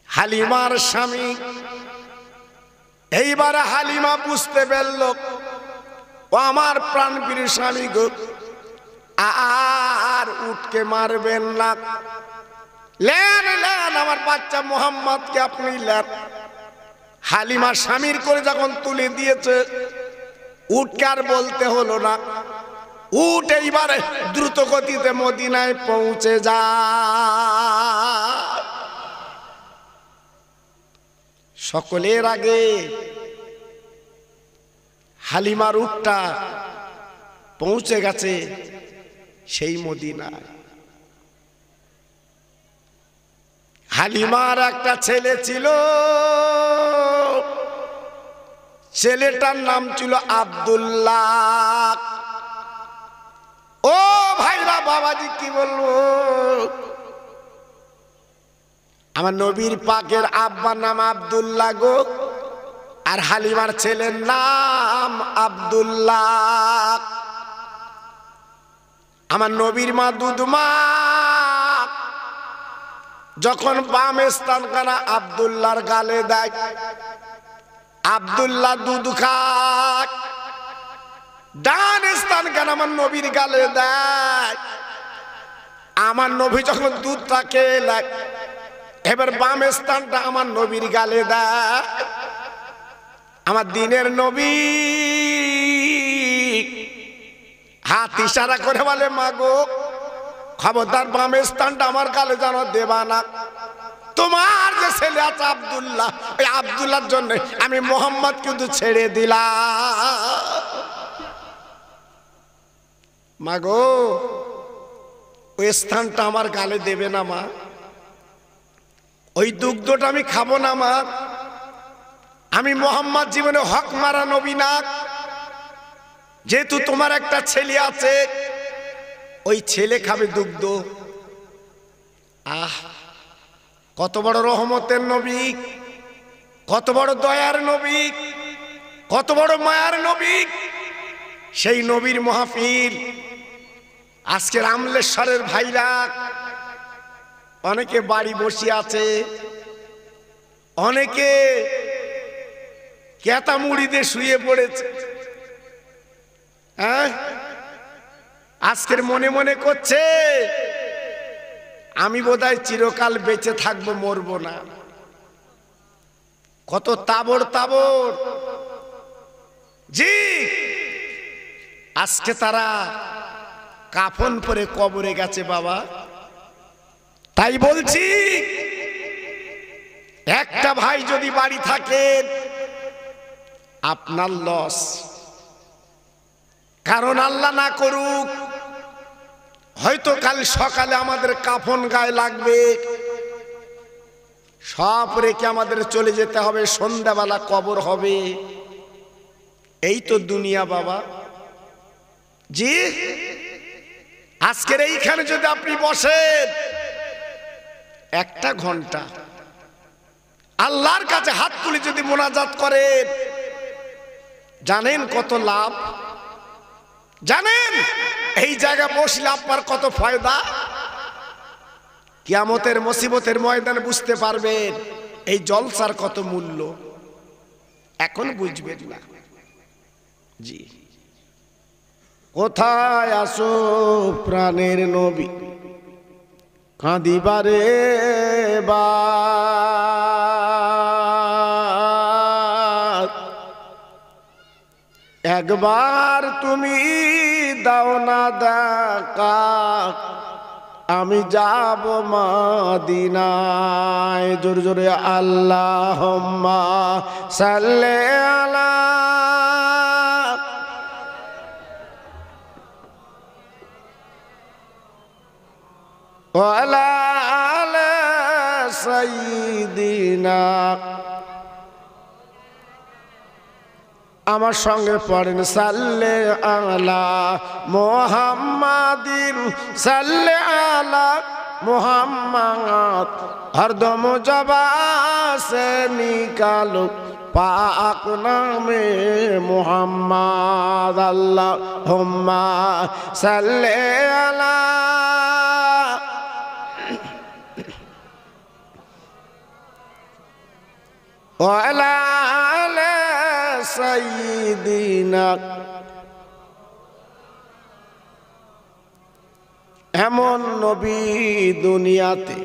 হালিমার স্বামী, এইবারে হালিমা বুঝতে পারল ও আমার প্রাণপ্রিয় স্বামী গো, আর উঠকে মারবেন না। লেন লেন আমার বাচ্চা মোহাম্মদকে আপনি লেন। হালিমা স্বামীর করে যখন তুলে দিয়েছে, উঠকে আর বলতে হলো না। উঠ এইবারে দ্রুত গতিতে মদিনায় পৌঁছে যা। সকলের আগে হালিমার উটটা পৌঁছে গেছে সেই মদিনায়। হালিমার একটা ছেলে ছিল, ছেলেটার নাম ছিল আব্দুল্লাহ। ও ভাইরা বাবাজি কি বলবো, আমার নবীর পাকের আব্বার নাম আব্দুল্লাহ গো, আর হালিমার ছেলের নাম আব্দুল্লাহ। আমার নবীর মা দুধমা যখন বাম স্থানখানা আব্দুল্লাহর গালে দেয়, আব্দুল্লাহ দুধ খায়। ডান স্থানখানা আমার নবীর গালে দেয়। আমার নবী যখন দুধটা খেয়ে নেয়, এবার বাম স্থানটা আমার নবীর গালে দেয়। আমার দিনের নবী হাত ইশারা করে বলে, মাগো খবরদার বাম স্থানটা আমার গালে যেন দেবা না। তোমার যে ছেলে আছে আব্দুল্লাহ, ওই আব্দুল্লাহর জন্য আমি মোহাম্মদ কিন্তু ছেড়ে দিলাম। মাগো ওই স্থানটা আমার গালে দেবে না মা, ওই দুগ্ধটা আমি খাবো না মা। আমি মোহাম্মদ জীবনে হক মারা নবী না। যেহেতু তোমার একটা ছেলে আছে, ওই ছেলে খাবে দুগ্ধ। আহ, কত বড় রহমতের নবী, কত বড় দয়ার নবী, কত বড় মায়ার নবী। সেই নবীর মাহফিল আজকে রামলেশ্বরের ভাইরা অনেকে বাড়ি বসে আছে, অনেকে কেতা মুড়িতে শুয়ে পড়েছে। হ্যাঁ, আজকের মনে মনে করছে আমি বোধহয় চিরকাল বেঁচে থাকবো, মরবো না। কত তাবড় তাবড় জি, আজকে তারা কাফন পরে কবরে গেছে বাবা। তাই বলছি, একটা ভাই যদি বাড়ি থাকে আপনার লস। কারণ আল্লাহ না করুক, হয়তো কাল সকালে আমাদের কাফন গায়ে লাগবে, সব রেখে আমাদের চলে যেতে হবে, সন্ধ্যাবেলা কবর হবে। এই তো দুনিয়া বাবা। জি, আজকের এইখানে যদি আপনি বসেন একটা ঘন্টা আল্লাহর কাছে হাত তুলে যদি মোনাজাত করেন, জানেন কত লাভ? জানেন এই জায়গা বসলে আপনার কত ফায়দা? কিয়ামতের মুসিবতের ময়দানে বুঝতে পারবেন এই জলসার কত মূল্য। এখন বুঝবেন না। জি, কোথায় আসো প্রাণের নবী, কাঁদিবারে বা একবার তুমি দাও না দেখা, আমি যাব মদিনায়। জোরে জোরে আল্লাহুম্মা সাল্লি আলা ওয়া আলা আলি সাইয়্যিদিনা আমার সঙ্গে পড়েন সাল্লে আলা মুহাম্মাদিন সাল্লে আলা মুহাম্মদ হরদম জবা সে নিকালো পাক নামে মুহাম্মদ আল্লাহুম্মা সাল্লে আলা ওয়া আলা আলি সাইয়্যিদিনা এমন নবী দুনিয়াতে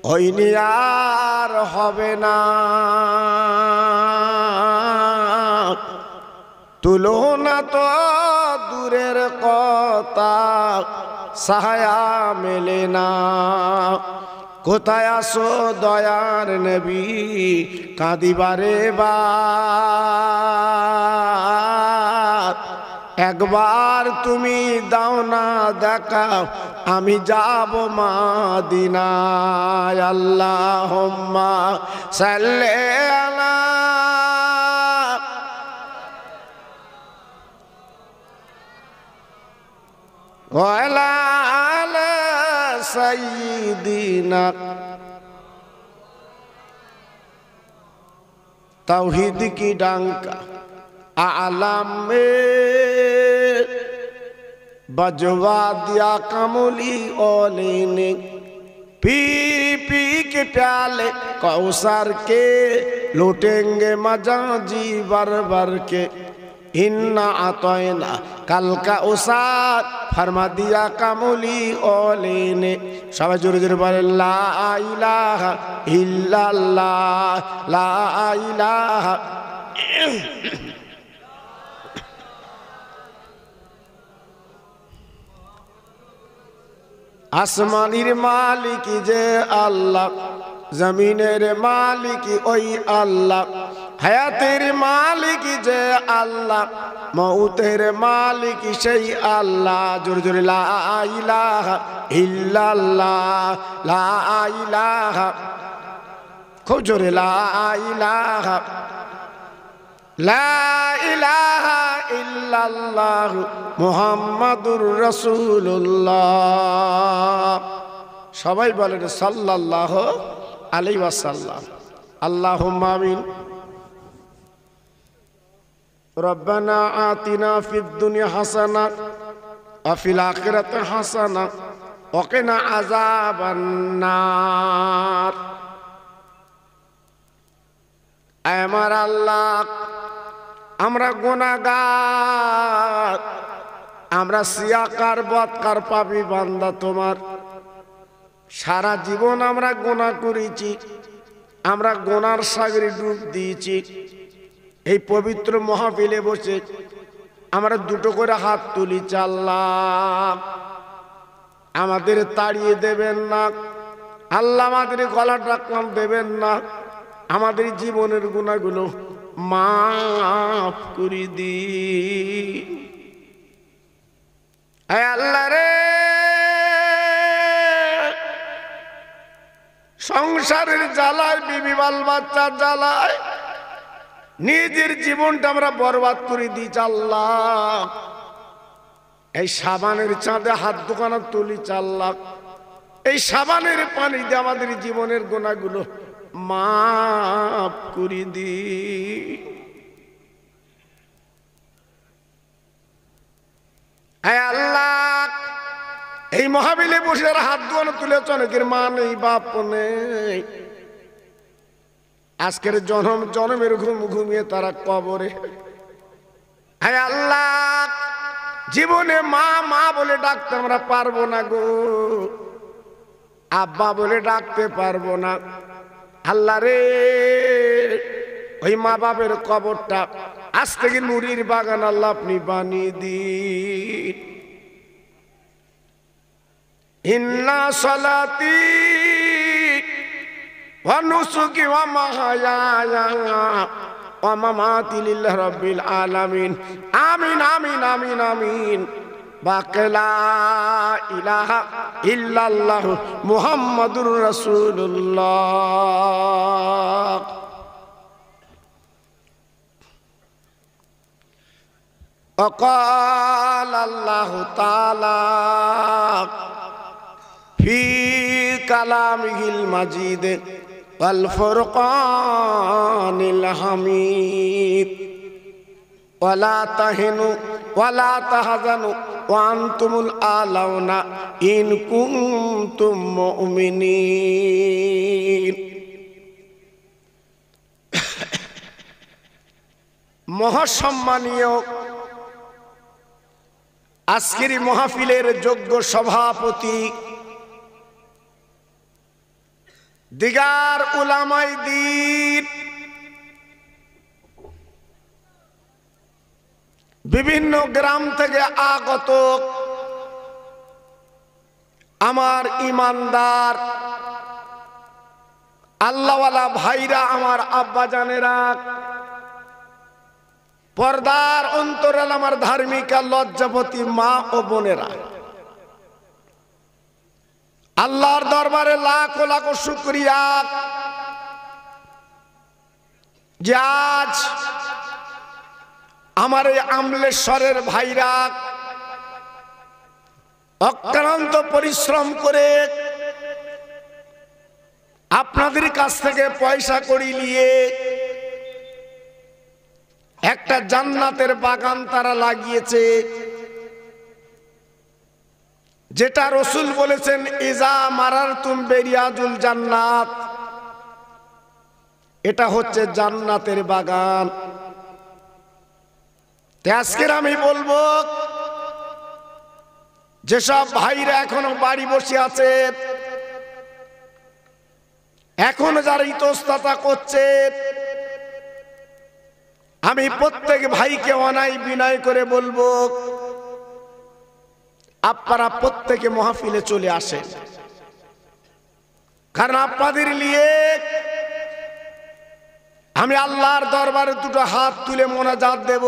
হয়নি আর হবে না তুলনা তো দূরের কথা সাহায়া মেলে না কোথায় আসো দয়ার নবী কাঁদিবারে বার একবার তুমি দাও না দেখা আমি যাব মদিনায় আল্লাহুম্মা সাল্লি আলা ওয়া আলা আলি সাইয়্যিদিনা তাওহীদ কি ডাঙ্কা आलम में बजवा दिया कमली ओली ने पी पी के प्याले कौसर के लूटेंगे मजा जी बर बर के इन्ना आतोयना कल का उसार फरमा दिया कमली ओली ने सब जोर जोर बोले ला इलाहा इल्लल्लाह ला इलाहा আসমানের মালিক যে আল্লাহ জমিনের মালিক ওই আল্লাহ হায়াতের মালিক যে আল্লাহ মউতের মালিক সেই আল্লাহ জোরে জোরে লা ইলাহা ইল্লাল্লাহ লা ইলাহা খুব জোরে লা ইলাহা লা ইলাহা ইল্লাল্লাহ মুহাম্মাদুর রাসূলুল্লাহ সবাই বলেন সাল্লাল্লাহু আলাইহি ওয়াসাল্লাম আল্লাহুম্মা আমিন রব্বানা আতিনা ফিদ দুনিয়া হাসানা ওয়া ফিল আখিরাতি হাসানা ওয়া কিনা আযাবান নার আমার আল্লাহ আমরা গুনাহগার আমরা সিয়াকার বদকার পাপী বান্দা তোমার সারা জীবন আমরা গুনাহ করেছি আমরা গুনার সাগরে ডুব দিয়েছি এই পবিত্র মাহফিলে বসে আমরা দুটো করে হাত তুলি আল্লাহ আমাদের তাড়িয়ে দেবেন না আল্লাহ আমাদের গলা টাকাম দেবেন না আমাদের জীবনের গুনাহগুলো মাফ করে দিন আয় আল্লাহ রে সংসারের জ্বালায় বিবি বাল বাচ্চার জ্বালায় নিজের জীবনটা আমরা বরবাদ করে দিই আল্লাহ এই সাবানের চাঁদে হাত দোকানা তুলি আল্লাহ এই সাবানের পানি দিয়ে আমাদের জীবনের গুনাহগুলো মাফ করে দি হে আল্লাহ এই মাহফিলে বসে হাত দোয়ানো তুলেছ অনেকের মা নেই বাপ নেই আজকের জনম জনমের ঘুম ঘুমিয়ে তারা কবরে হে আল্লাহ জীবনে মা মা বলে ডাকতে আমরা পারবো না গো আব্বা বলে ডাকতে পারবো না আল্লাহ রে ওই মা বাপের কবরটা আজ থেকে নুরির বাগান আল্লাহ আপনি বানিয়ে দিন ইন্না সালাতি ওয়া নুসুকি ওয়া মাহয়ায়া ওয়া মামাতি লিল্লাহি রাব্বিল আলামিন আমিন আমিন আমিন আমিন বাকি লা ইলাহা ইল্লাল্লাহু মুহাম্মাদুর রাসূলুল্লাহ। وقال الله تعالى في كلامه المجيد والفرقان الحميد ولا تهنوا ولا تحزنوا وأنتم الأعلون إن كنتم مؤمنين। মহাসম্মানীয় আজকের মাহফিলের যোগ্য সভাপতি দিগার উলামায়ে দ্বীন, বিভিন্ন গ্রাম থেকে আগত আমার ইমানদার আল্লাহওয়ালা ভাইরা, আমার আব্বা জানেরা, পর্দার অন্তরাল আমার ধার্মিকা লজ্জাপতি মা ও বোনেরা, আল্লাহর দরবারে লাখ লাখ শুকরিয়া যে আজ আমার এই আমলেশ্বরের ভাইরা অক্লান্ত পরিশ্রম করে আপনাদের কাছ থেকে পয়সা কড়ি নিয়ে একটা জান্নাতের বাগান তারা লাগিয়েছে, যেটা রসুল বলেছেন ইজা মারারতুম বিরিয়াজুল জান্নাত, এটা হচ্ছে জান্নাতের বাগান। আজকের আমি বলবো যেসব ভাইরা এখনো বাড়ি বসে আছে, এখনো যারা ইতস্ততা করছে, আমি প্রত্যেক ভাইকে অনাই বিনয় করে বলবো আপনারা প্রত্যেকে মাহফিলে চলে আসেন, কারণ আপনাদের নিয়ে আমি আল্লাহর দরবারে দুটো হাত তুলে মোনাজাত দেব।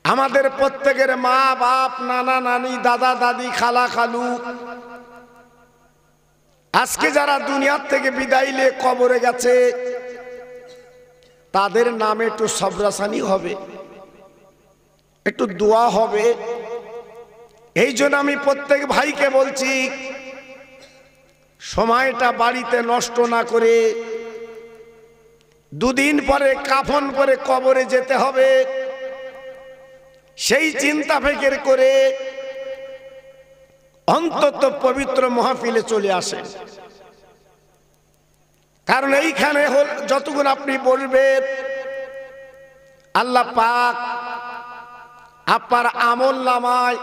আমাদের প্রত্যেকের মা বাপ, নানা নানি, দাদা দাদি, খালা খালু আজকে যারা দুনিয়ার থেকে বিদায় নিয়ে কবরে গেছে, তাদের নামে একটু সবরাসানি হবে, একটু দোয়া হবে। এই জন্য আমি প্রত্যেক ভাইকে বলছি সময়টা বাড়িতে নষ্ট না করে দুদিন পরে কাফন পরে কবরে যেতে হবে, সেই চিন্তা ফিকির করে অন্তত পবিত্র মাহফিলে চলে আসেন। কারণ এইখানে যতক্ষণ আপনি বলবেন আল্লাহ পাক আপনার আমল নামায়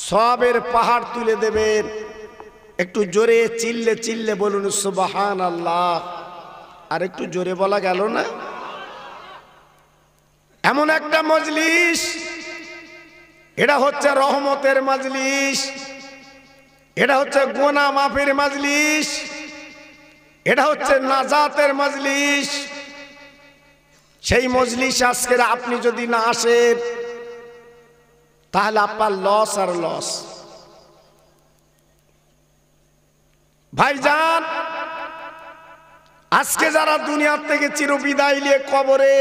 সবের পাহাড় তুলে দেবেন। একটু জোরে চিল্লে চিল্লে বলুন সুবহানাল্লাহ। আর একটু জোরে বলা গেল না? এমন একটা মজলিস, এটা হচ্ছে রহমতের মজলিস, এটা হচ্ছে গুনাহ মাফের মজলিস, এটা হচ্ছে নাজাতের মজলিস। সেই মজলিস আজকে আপনি যদি না আসেন তাহলে আপনার লস আর লস। ভাইজান, আজকে যারা দুনিয়ার থেকে চিরবিদায় নিয়ে কবরে,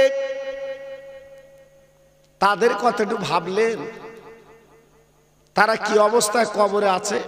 তাদের কথা একটু ভাবলেন তারা কি অবস্থায় কবরে আছে?